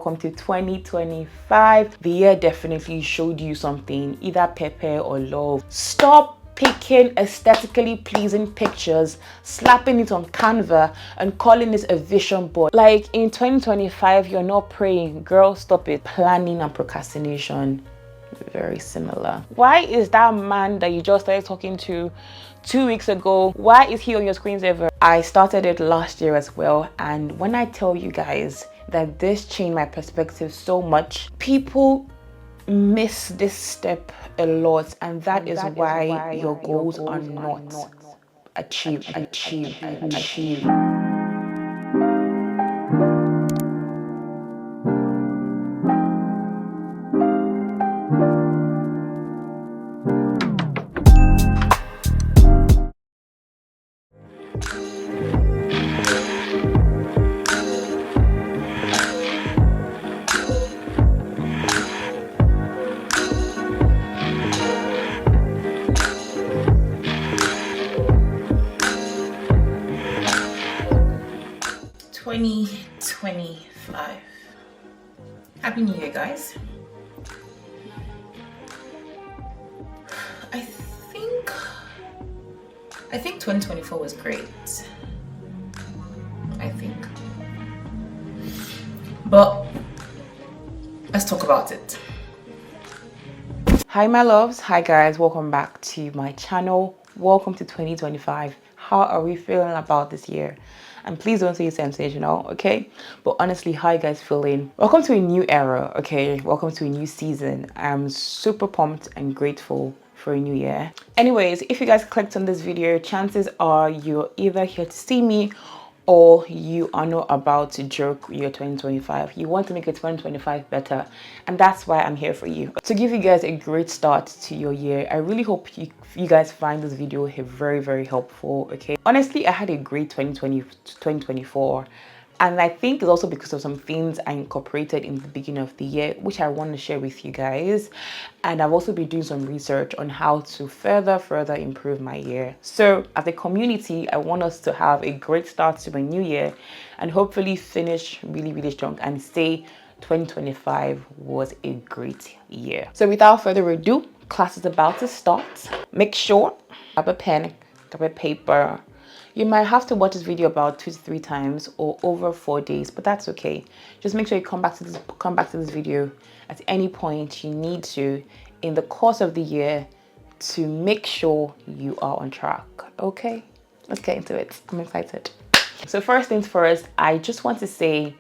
Welcome to 2025. The year definitely showed you something, either pepper or love. Stop picking aesthetically pleasing pictures, slapping it on Canva and calling it a vision board. Like in 2025, you're not praying. Girl, stop it. Planning and procrastination, very similar. Why is that man that you just started talking to 2 weeks ago, why is he on your screensavers? I started it last year as well, and when I tell you guys that this changed my perspective so much, people miss this step a lot, and that is why your goals are not achieved. 2025. Happy New Year, guys. I think 2024 was great. But let's talk about it. Hi my loves, hi guys, welcome back to my channel. Welcome to 2025. How are we feeling about this year? And please don't say sensational, okay? But honestly, how are you guys feeling? Welcome to a new era, okay? Welcome to a new season. I'm super pumped and grateful for a new year. Anyways, if you guys clicked on this video, chances are you're either here to see me or you are not about to joke your 2025. You want to make your 2025 better, and that's why I'm here for you. To give you guys a great start to your year, I really hope you guys find this video very helpful, okay? Honestly, I had a great 2024. And I think it's also because of some things I incorporated in the beginning of the year, which I want to share with you guys. And I've also been doing some research on how to further improve my year. So as a community, I want us to have a great start to my new year and hopefully finish really strong and say 2025 was a great year. So without further ado, class is about to start. Make sure grab a pen, grab a paper. You might have to watch this video about 2 to 3 times or over 4 days, but that's okay. Just make sure you come back to this video at any point you need to in the course of the year to make sure you are on track. Okay, let's get into it. I'm excited. So first things first, I just want to say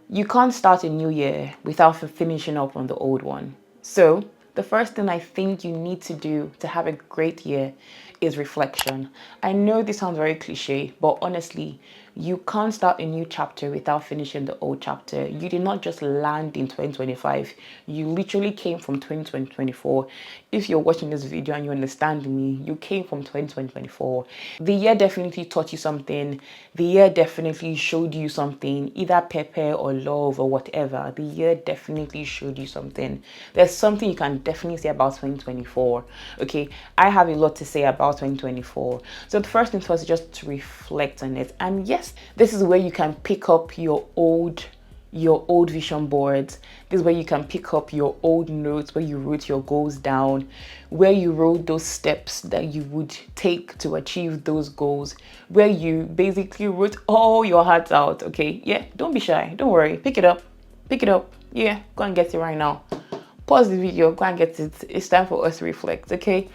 you can't start a new year without finishing up on the old one. So the first thing I think you need to do to have a great year is reflection. I know this sounds very cliche, but honestly, you can't start a new chapter without finishing the old chapter. You did not just land in 2025. You literally came from 2024. If you're watching this video and you understand me, you came from 2024. The year definitely taught you something. The year definitely showed you something, either pepper or love or whatever. The year definitely showed you something. There's something you can definitely say about 2024. Okay, I have a lot to say about 2024. So the first thing first is just to reflect on it. And yes, this is where you can pick up your old vision boards. This is where you can pick up your old notes where you wrote your goals down, where you wrote those steps that you would take to achieve those goals, where you basically wrote all your hearts out. Okay, yeah, don't be shy, don't worry, pick it up. Yeah, go and get it right now. Pause the video, go and get it. It's time for us to reflect, okay?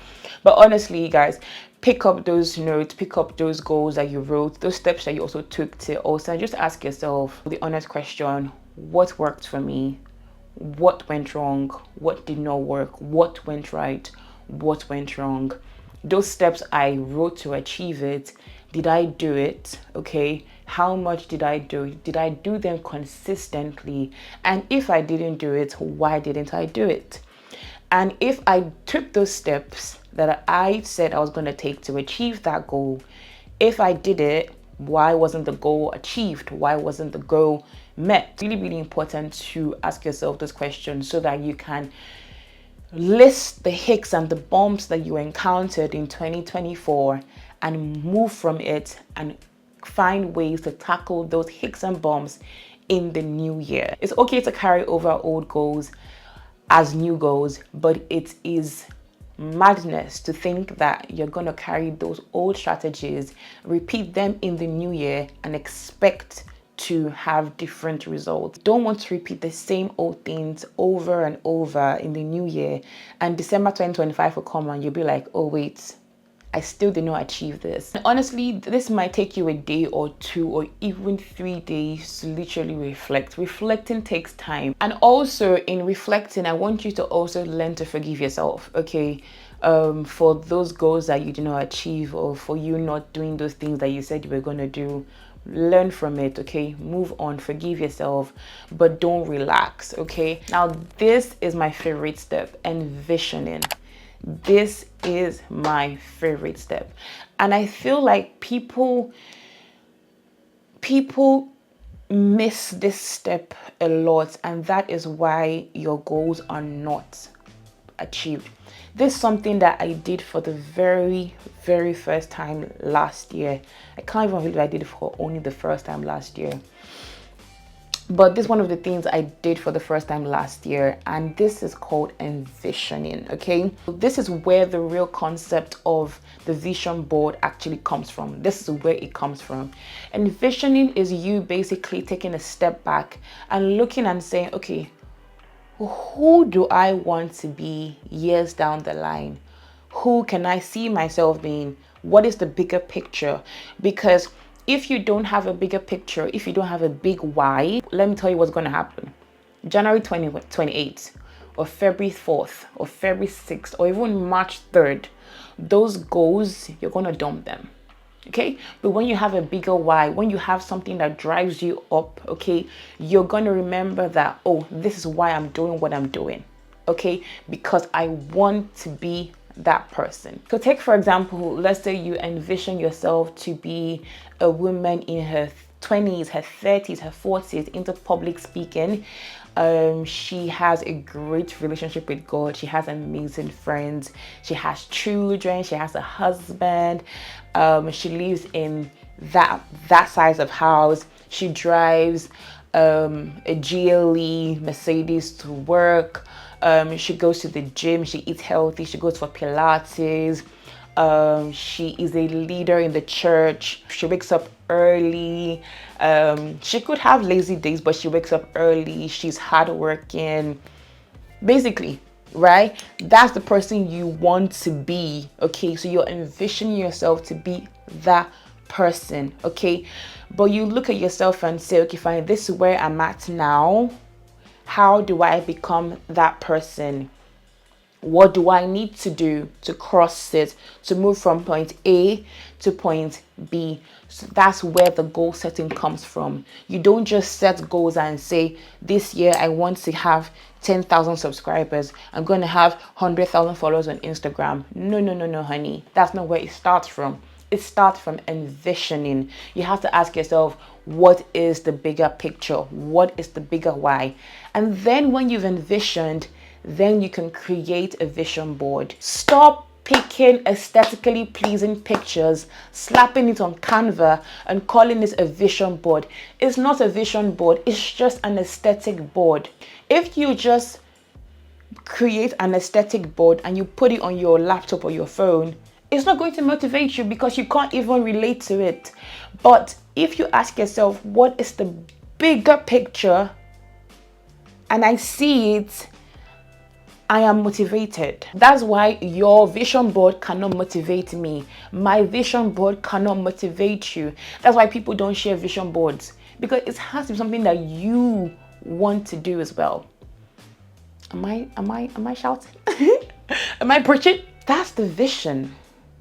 But honestly, guys, pick up those notes, pick up those goals that you wrote, those steps that you also took to also just ask yourself the honest question: what worked for me? What went wrong? What did not work? What went right? What went wrong? Those steps I wrote to achieve it, did I do it? Okay, how much did I do it? Did I do them consistently? And if I didn't do it, why didn't I do it? And if I took those steps that I said I was going to take to achieve that goal, if I did it, why wasn't the goal achieved? Why wasn't the goal met? It's really important to ask yourself this question so that you can list the hicks and the bumps that you encountered in 2024 and move from it and find ways to tackle those hicks and bumps in the new year. It's okay to carry over old goals as new goals, but it is madness to think that you're going to carry those old strategies, repeat them in the new year, and expect to have different results. Don't want to repeat the same old things over and over in the new year, and December 2025 will come and you'll be like, oh wait, I still did not achieve this. And honestly, this might take you a day or 2 or even 3 days to literally reflect. Reflecting takes time. And also in reflecting, I want you to also learn to forgive yourself, okay? For those goals that you did not achieve, or for you not doing those things that you said you were going to do. Learn from it, okay? Move on, forgive yourself, but don't relax, okay? Now, this is my favorite step, envisioning. This is my favorite step. And I feel like people miss this step a lot, and that is why your goals are not achieved. This is something that I did for the very first time last year. I can't even believe I did it for only the first time last year. But this is one of the things I did for the first time last year, and this is called envisioning, okay? This is where the real concept of the vision board actually comes from. This is where it comes from. Envisioning is you basically taking a step back and looking and saying, okay, who do I want to be years down the line? Who can I see myself being? What is the bigger picture? Because if you don't have a bigger picture, if you don't have a big why, let me tell you what's going to happen. January 28th or February 4th or February 6th or even March 3rd, those goals, you're going to dump them. Okay, but when you have a bigger why, when you have something that drives you up, okay, you're going to remember that, oh, this is why I'm doing what I'm doing, okay, because I want to be that person. So take, for example, let's say you envision yourself to be a woman in her 20s, her 30s, her 40s into public speaking. She has a great relationship with God. She has amazing friends. She has children. She has a husband. She lives in that size of house. She drives a GLE Mercedes to work. She goes to the gym. She eats healthy. She goes for Pilates. She is a leader in the church. She wakes up early. She could have lazy days, but she wakes up early. She's hardworking. Basically, right? That's the person you want to be, okay? So you're envisioning yourself to be that person, okay? But you look at yourself and say, okay, fine, this is where I'm at now. How do I become that person? What do I need to do to cross it, to move from point A to point B? So that's where the goal setting comes from. You don't just set goals and say, this year I want to have 10,000 subscribers. I'm going to have 100,000 followers on Instagram. No, honey. That's not where it starts from. It starts from envisioning. You have to ask yourself, what is the bigger picture? What is the bigger why? And then when you've envisioned, then you can create a vision board. Stop picking aesthetically pleasing pictures, slapping it on Canva and calling it a vision board. It's not a vision board. It's just an aesthetic board. If you just create an aesthetic board and you put it on your laptop or your phone, it's not going to motivate you because you can't even relate to it. But if you ask yourself, what is the bigger picture? And I see it, I am motivated. That's why your vision board cannot motivate me. My vision board cannot motivate you. That's why people don't share vision boards, because it has to be something that you want to do as well. Am I shouting? Am I preaching? That's the vision.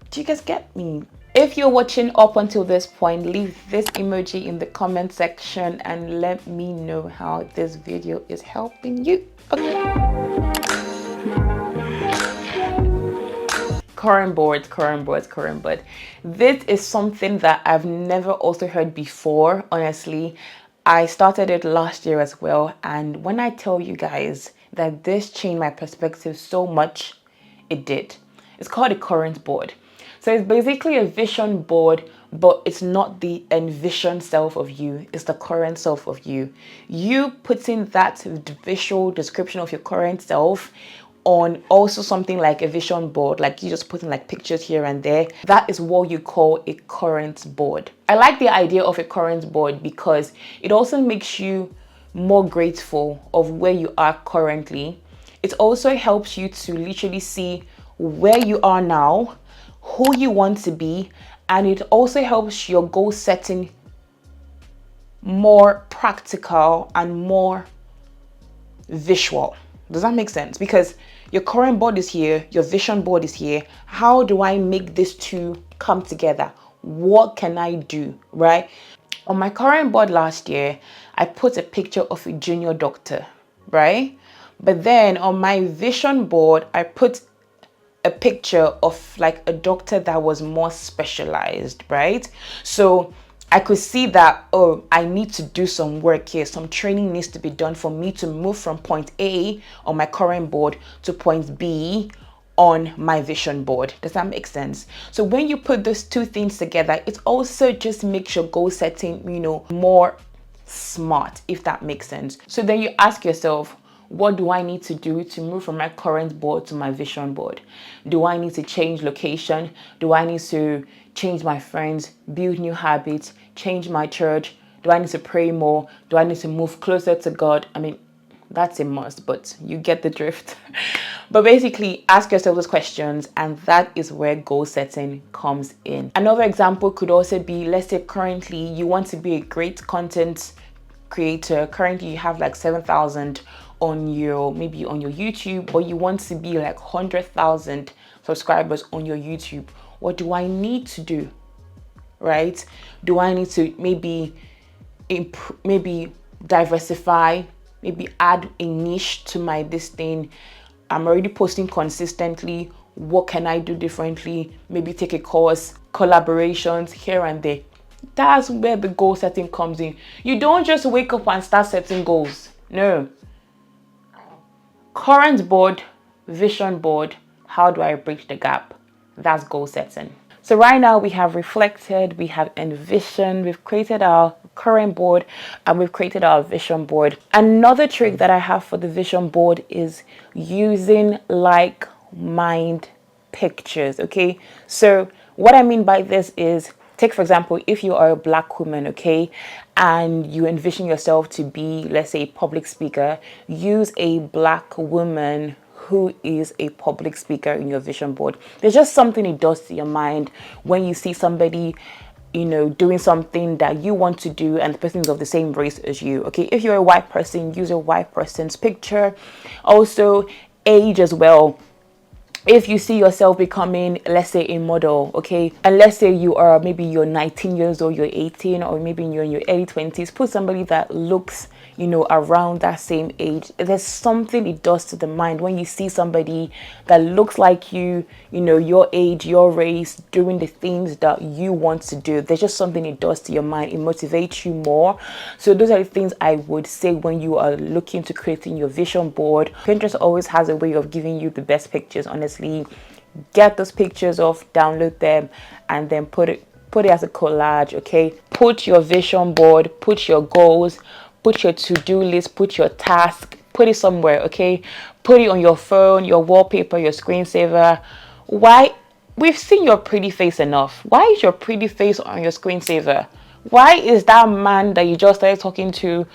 Do you guys get me? If you're watching up until this point, leave this emoji in the comment section and let me know how this video is helping you. Okay. Current board. This is something that I've never also heard before, honestly. I started it last year as well, and when I tell you guys that this changed my perspective so much, it did. It's called a current board. So it's basically a vision board, but it's not the envisioned self of you, it's the current self of you. You putting that visual description of your current self on also something like a vision board, like you just putting like pictures here and there, that is what you call a current board. I like the idea of a current board because it also makes you more grateful of where you are currently. It also helps you to literally see where you are now, who you want to be, and it also helps your goal setting more practical and more visual. Does that make sense? Because your current board is here, your vision board is here. How do I make these two come together? What can I do, right? On my current board last year, I put a picture of a junior doctor, right? But then on my vision board, I put a picture of like a doctor that was more specialized, right? So I could see that, oh, I need to do some work here. Some training needs to be done for me to move from point A on my current board to point B on my vision board. Does that make sense? So when you put those two things together, it also just makes your goal setting, more smart, if that makes sense. So then you ask yourself, what do I need to do to move from my current board to my vision board? Do I need to change location? Do I need to change my friends, build new habits, change my church? Do I need to pray more? Do I need to move closer to God? I mean, that's a must, but you get the drift. But basically, ask yourself those questions, and that is where goal setting comes in. Another example could also be, let's say currently you want to be a great content creator. Currently you have like 7,000 on your YouTube, but you want to be like 100,000 subscribers on your YouTube. What do I need to do, right? Do I need to maybe diversify, maybe add a niche to my this thing? I'm already posting consistently. What can I do differently? Maybe take a course, collaborations here and there. That's where the goal setting comes in. You don't just wake up and start setting goals. No. Current board, vision board, how do I bridge the gap? That's goal setting. So right now we have reflected, we have envisioned, we've created our current board, and we've created our vision board. Another trick that I have for the vision board is using like-mind pictures, okay? So what I mean by this is, take for example, if you are a Black woman, okay, and you envision yourself to be, let's say, a public speaker, use a Black woman who is a public speaker in your vision board. There's just something it does to your mind when you see somebody, doing something that you want to do and the person is of the same race as you, okay? If you're a white person, use a white person's picture. Also, age as well. If you see yourself becoming, let's say, a model, okay, and let's say you're 19 years old, you're 18, or maybe you're in your early 20s, put somebody that looks, around that same age. There's something it does to the mind when you see somebody that looks like you, your age, your race, doing the things that you want to do. There's just something it does to your mind. It motivates you more. So those are the things I would say when you are looking to creating your vision board. Pinterest always has a way of giving you the best pictures, honestly. Get those pictures off, download them, and then put it as a collage, okay? Put your vision board, put your goals, put your to-do list, put your task, put it somewhere, okay? Put it on your phone, your wallpaper, your screensaver. Why? We've seen your pretty face enough. Why is your pretty face on your screensaver? Why is that man that you just started talking to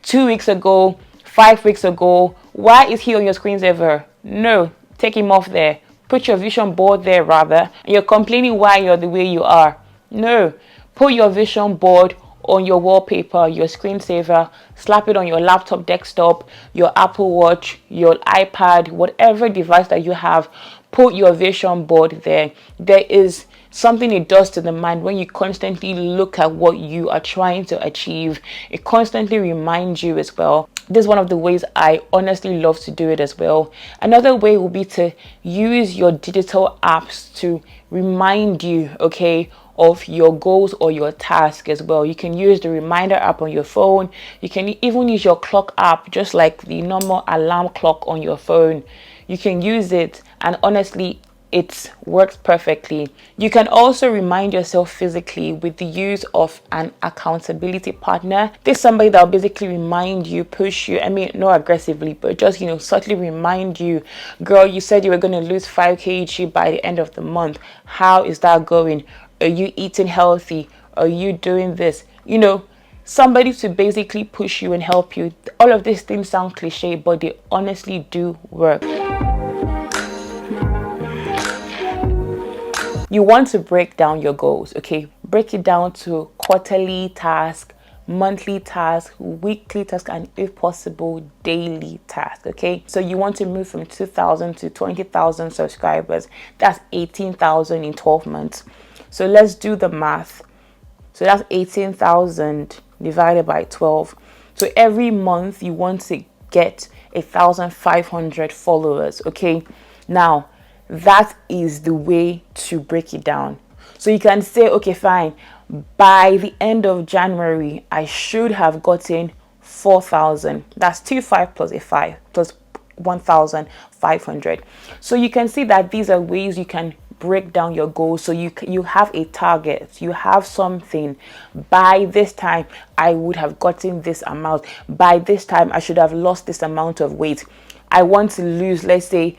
2 weeks ago, 5 weeks ago, why is he on your screensaver? No, take him off there. Put your vision board there rather. And you're complaining why you're the way you are. No, put your vision board on your wallpaper, your screensaver, slap it on your laptop, desktop, your Apple Watch, your iPad, whatever device that you have, put your vision board there. There is something it does to the mind when you constantly look at what you are trying to achieve. It constantly reminds you as well. This is one of the ways I honestly love to do it as well. Another way will be to use your digital apps to remind you, okay, of your goals or your task as well. You can use the reminder app on your phone. You can even use your clock app, just like the normal alarm clock on your phone. You can use it, and honestly, it works perfectly. You can also remind yourself physically with the use of an accountability partner. This is somebody that will basically remind you, push you, I mean, not aggressively, but just, subtly remind you, girl, you said you were going to lose 5 kg by the end of the month. How is that going? Are you eating healthy? Are you doing this? Somebody to basically push you and help you. All of these things sound cliche, but they honestly do work. You want to break down your goals, okay? Break it down to quarterly task, monthly task, weekly task, and if possible, daily task, okay? So you want to move from 2,000 to 20,000 subscribers. That's 18,000 in 12 months. So let's do the math. So that's 18,000 divided by 12. So every month you want to get 1,500 followers, okay? Now, that is the way to break it down. So you can say, okay, fine, by the end of January, I should have gotten 4,000. That's 25 plus a 5 plus 1,500. So you can see that these are ways you can break down your goals. So you have a target, you have something. By this time I would have gotten this amount. By this time I should have lost this amount of weight. I want to lose, let's say,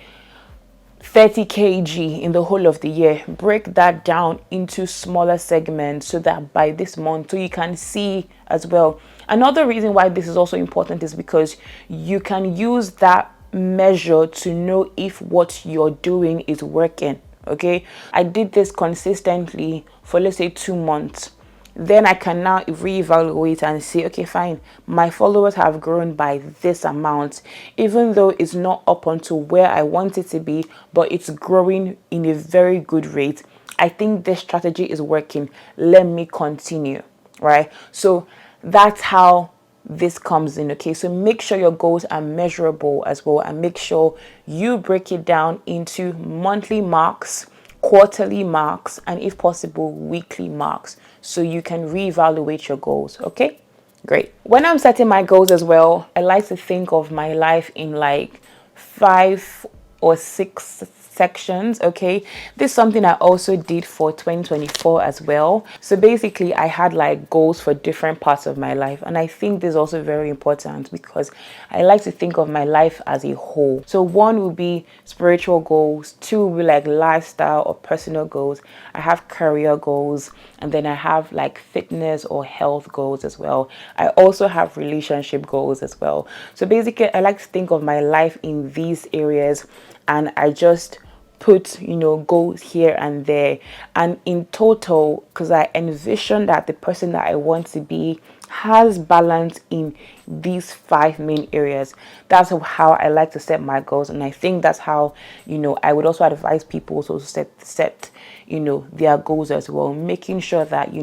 30 kg in the whole of the year. Break that down into smaller segments so that by this month, so you can see as well. Another reason why this is also important is because you can use that measure to know if what you're doing is working. Okay, I did this consistently for, let's say, 2 months. Then I can now reevaluate and say, okay, fine, my followers have grown by this amount, even though it's not up onto where I want it to be, but it's growing in a very good rate. I think this strategy is working. Let me continue, right? So that's how this comes in. Okay, so make sure your goals are measurable as well, and make sure you break it down into monthly marks, quarterly marks, and if possible, weekly marks, so you can reevaluate your goals. Okay, great. When I'm setting my goals as well, I like to think of my life in like 5 or 6 sections. Okay, this is something I also did for 2024 as well. So basically I had like goals for different parts of my life, and I think this is also very important because I like to think of my life as a whole. So 1 will be spiritual goals, 2 will be like lifestyle or personal goals, I have career goals, and then I have like fitness or health goals as well. I also have relationship goals as well. So basically I like to think of my life in these areas, and I just put goals here and there, and in total, because I envision that the person that I want to be has balance in these 5 main areas. That's how I like to set my goals, and I think that's how I would also advise people to set their goals as well, making sure that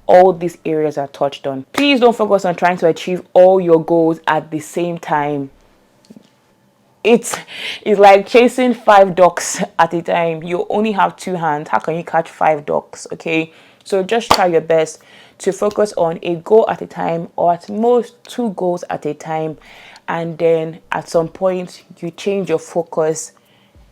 all these areas are touched on. Please don't focus on trying to achieve all your goals at the same time. It's like chasing 5 ducks at a time. You only have 2 hands. How can you catch 5 ducks? Okay, so just try your best to focus on a goal at a time, or at most 2 goals at a time, and then at some point you change your focus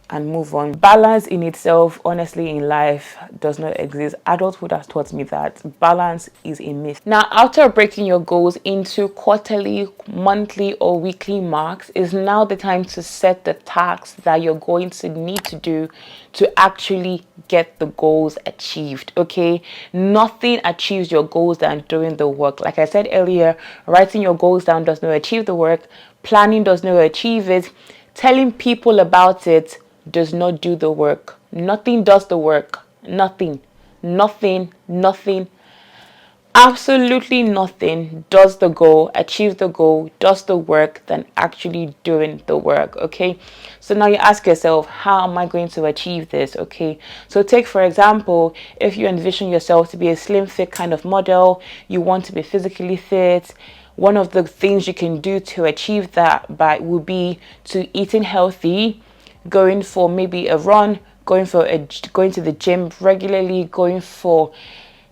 and move on. Balance in itself, honestly, in life does not exist. Adulthood has taught me that balance is a myth. Now, after breaking your goals into quarterly, monthly, or weekly marks, is now the time to set the tasks that you're going to need to do to actually get the goals achieved. Okay, nothing achieves your goals than doing the work. Like I said earlier, writing your goals down does not achieve the work. Planning does not achieve it. Telling people about it does not do the work. Nothing does the work. Nothing, absolutely nothing does the goal, achieves the goal, does the work than actually doing the work. Okay, so now you ask yourself, how am I going to achieve this? Okay, so take for example, if you envision yourself to be a slim fit kind of model, you want to be physically fit. One of the things you can do to achieve that would be to eating healthy, going for maybe a run, going to the gym regularly, going for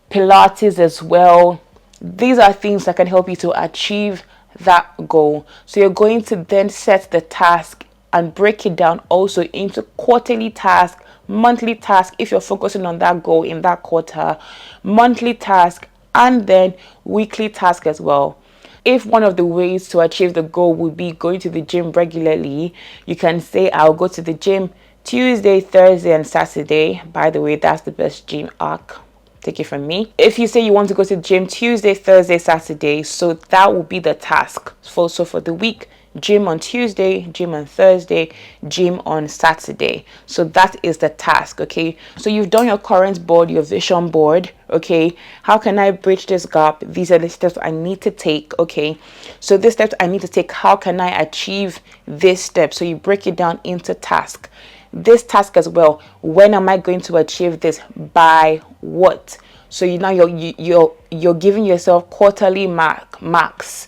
Pilates as well. These are things that can help you to achieve that goal. So you're going to then set the task and break it down also into quarterly tasks, monthly task if you're focusing on that goal in that quarter, monthly task, and then weekly task as well. If one of the ways to achieve the goal would be going to the gym regularly, you can say, I'll go to the gym Tuesday, Thursday, and Saturday. By the way, that's the best gym arc. Take it from me. If you say you want to go to the gym Tuesday, Thursday, Saturday, so that will be the task. So for the week, gym on Tuesday, gym on Thursday, gym on Saturday. So that is the task, okay? So you've done your current board, your vision board, okay? How can I bridge this gap? These are the steps I need to take, okay? So this steps I need to take, how can I achieve this step? So you break it down into task. This task as well, when am I going to achieve this, by what? So you're giving yourself quarterly marks,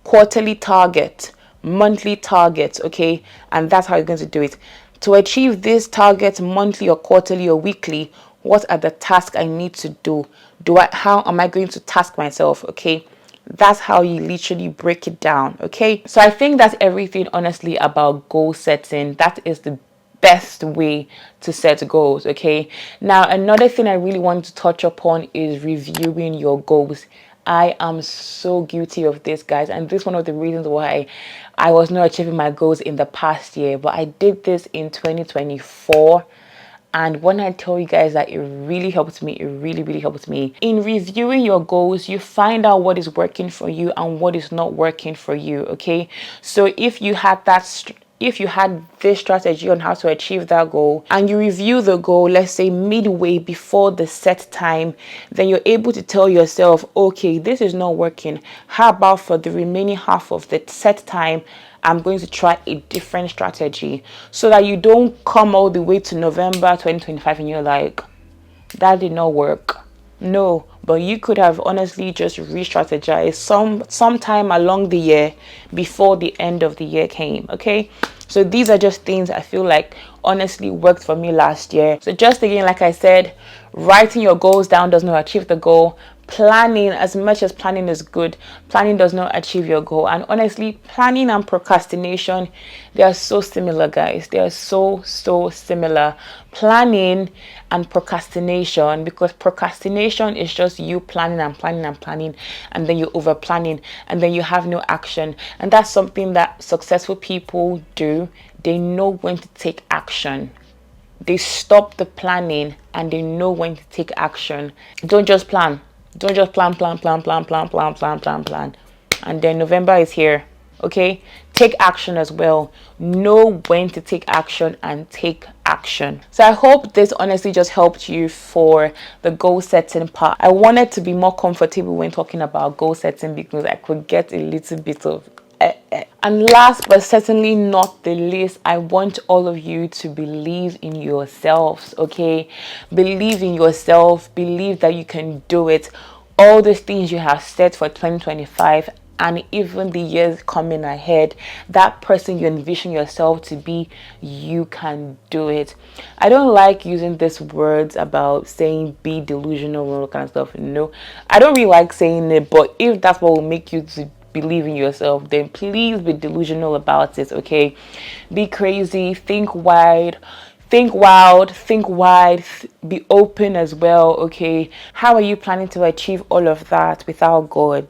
quarterly target, monthly targets, okay? And that's how you're going to do it. To achieve this target monthly or quarterly or weekly, what are the tasks I need to do? How am I going to task myself, okay? That's how you literally break it down, okay? So I think that's everything, honestly, about goal setting. That is the best way to set goals, okay? Now, another thing I really want to touch upon is reviewing your goals. I am so guilty of this, guys, and this is one of the reasons why I was not achieving my goals in the past year, but I did this in 2024. And when I tell you guys that it really helped me, it really helped me. In reviewing your goals, you find out what is working for you and what is not working for you, okay? So if you had this strategy on how to achieve that goal and you review the goal, let's say midway before the set time, then you're able to tell yourself, okay, this is not working. How about for the remaining half of the set time, I'm going to try a different strategy, so that you don't come all the way to November 2025 and you're like, that did not work. No, but you could have honestly just re-strategized sometime along the year before the end of the year came, okay? So these are just things I feel like honestly worked for me last year. So just again, like I said, writing your goals down does not achieve the goal. Planning, as much as planning is good, planning does not achieve your goal. And honestly, planning and procrastination, they are so similar, guys. They are so similar. Planning and procrastination, because procrastination is just you planning and then you over planning and then you have no action. And that's something that successful people do. They know when to take action. They stop the planning and they know when to take action. Don't just plan. Don't just plan. And then November is here. Okay? Take action as well. Know when to take action and take action. So I hope this honestly just helped you for the goal setting part. I wanted to be more comfortable when talking about goal setting because I could get a little bit of and last but certainly not the least, I want all of you to believe in yourselves, okay? Believe in yourself. Believe that you can do it. All the things you have set for 2025 and even the years coming ahead, that person you envision yourself to be, you can do it. I don't like using these words about saying be delusional and all that kind of stuff. No, I don't really like saying it, but if that's what will make you to believe in yourself, then please be delusional about it, okay? Be crazy, think wide, think wild, think wide, be open as well, okay? How are you planning to achieve all of that without God,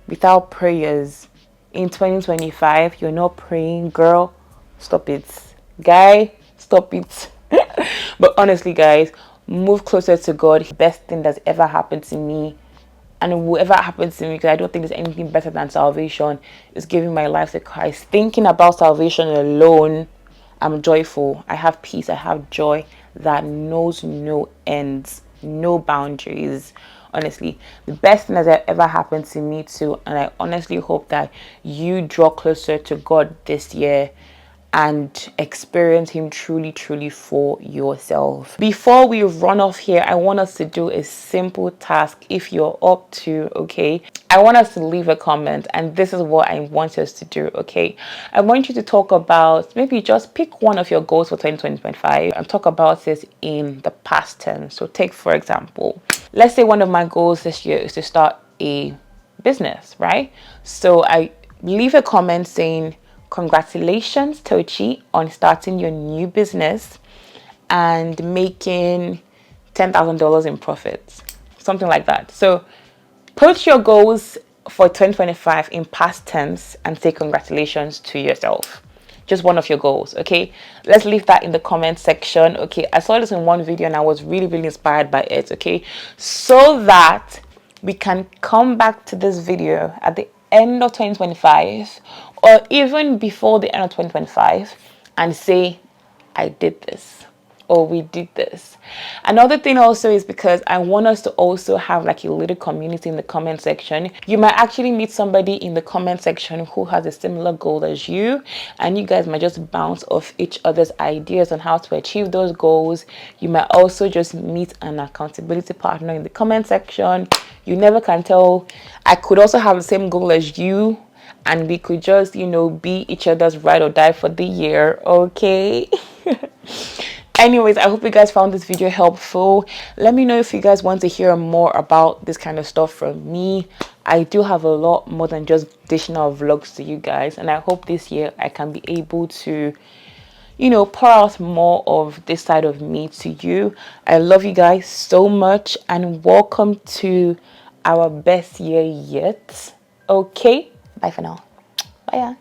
without prayers? In 2025, you're not praying, girl, stop it. Guy, stop it. But honestly, guys, move closer to God. The best thing that's ever happened to me, and whatever happens to me, because I don't think there's anything better than salvation, is giving my life to Christ. Thinking about salvation alone, I'm joyful. I have peace. I have joy that knows no ends, no boundaries. Honestly, the best thing that ever happened to me too. And I honestly hope that you draw closer to God this year and experience him truly for yourself. Before we run off here, I want us to do a simple task if you're up to, okay? I want us to leave a comment, and this is what I want us to do, okay? I want you to talk about, maybe just pick one of your goals for 2025 and talk about it in the past tense. So take, for example, let's say one of my goals this year is to start a business, right? So I leave a comment saying, congratulations, Tochi, on starting your new business. and making $10,000 in profits, something like that. So put your goals for 2025 in past tense and say congratulations to yourself. Just one of your goals, okay? Let's leave that in the comment section, okay? I saw this in one video and I was really, really inspired by it, okay? So that we can come back to this video at the end of 2025 or even before the end of 2025 and say, I did this, or we did this. Another thing also is because I want us to also have like a little community in the comment section. You might actually meet somebody in the comment section who has a similar goal as you, and you guys might just bounce off each other's ideas on how to achieve those goals. You might also just meet an accountability partner in the comment section. You never can tell. I could also have the same goal as you, and we could just, you know, be each other's ride or die for the year, okay? Anyways, I hope you guys found this video helpful. Let me know if you guys want to hear more about this kind of stuff from me. I do have a lot more than just dishing out vlogs to you guys, and I hope this year I can be able to, you know, pour out more of this side of me to you. I love you guys so much, and welcome to our best year yet. Okay, bye for now. Bye.